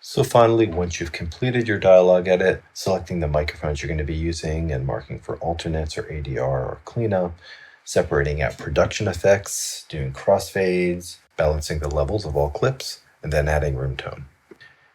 So finally, once you've completed your dialog edit, selecting the microphones you're going to be using and marking for alternates or ADR or cleanup, separating out production effects, doing crossfades, balancing the levels of all clips, and then adding room tone.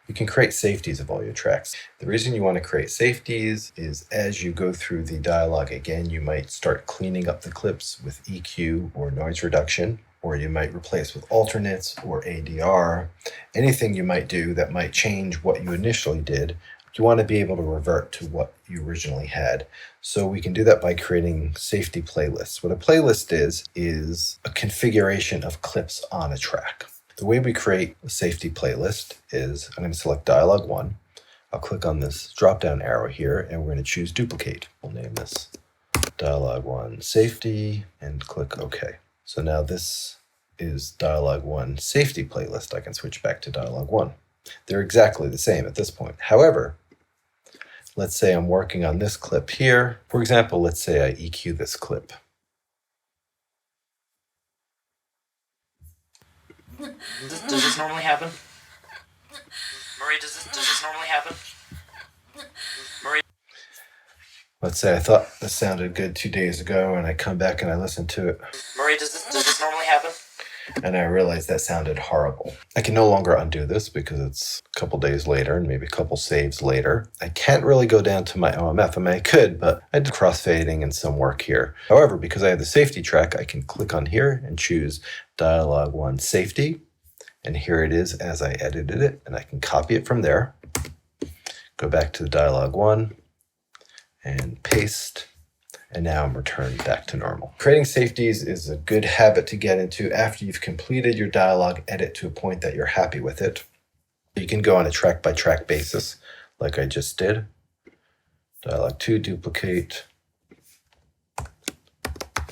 You can create safeties of all your tracks. The reason you want to create safeties is as you go through the dialogue again, you might start cleaning up the clips with EQ or noise reduction, or you might replace with alternates or ADR. Anything you might do that might change what you initially did, you want to be able to revert to what you originally had. So we can do that by creating safety playlists. What a playlist is a configuration of clips on a track. The way we create a safety playlist is I'm going to select Dialog 1. I'll click on this drop-down arrow here, and we're going to choose Duplicate. We'll name this Dialog 1 Safety, and click OK. So now this is Dialog 1 Safety playlist. I can switch back to Dialog 1. They're exactly the same at this point. However, let's say I'm working on this clip here. For example, let's say I EQ this clip. Does this normally happen? Marie, does this normally happen? Marie? Let's say I thought this sounded good 2 days ago, and I come back and I listen to it. Marie, does this normally happen? And I realized that sounded horrible. I can no longer undo this because it's a couple days later and maybe a couple saves later. I can't really go down to my OMF. I mean, I could, but I did crossfading and some work here. However, because I have the safety track, I can click on here and choose Dialog 1 Safety. And here it is as I edited it, and I can copy it from there. Go back to the Dialog 1 and paste. And now I'm returned back to normal. Creating safeties is a good habit to get into after you've completed your dialogue edit to a point that you're happy with it. You can go on a track-by-track basis, like I just did. Dialog 2, duplicate.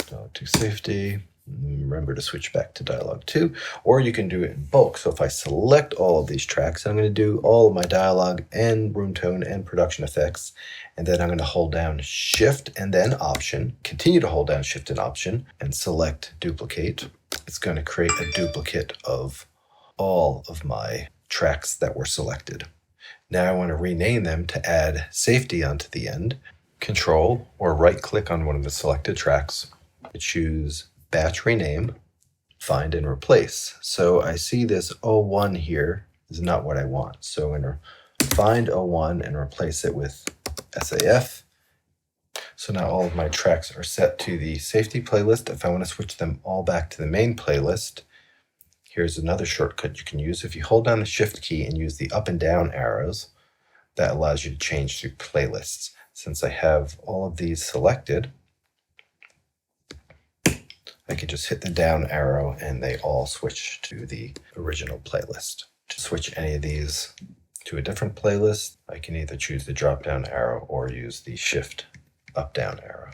Dialog 2, safety. Remember to switch back to Dialog 2, or you can do it in bulk. So if I select all of these tracks, I'm going to do all of my dialogue and room tone and production effects, and then I'm going to hold down Shift and then Option, continue to hold down Shift and Option, and select Duplicate. It's going to create a duplicate of all of my tracks that were selected. Now I want to rename them to add safety onto the end. Control or right-click on one of the selected tracks, choose Batch Rename, Find and Replace. So I see this 01 here is not what I want. So I'm going to find 01 and replace it with SAF. So now all of my tracks are set to the safety playlist. If I want to switch them all back to the main playlist, here's another shortcut you can use. If you hold down the Shift key and use the up and down arrows, that allows you to change through playlists. Since I have all of these selected, I can just hit the down arrow and they all switch to the original playlist. To switch any of these to a different playlist, I can either choose the drop down arrow or use the Shift up down arrow.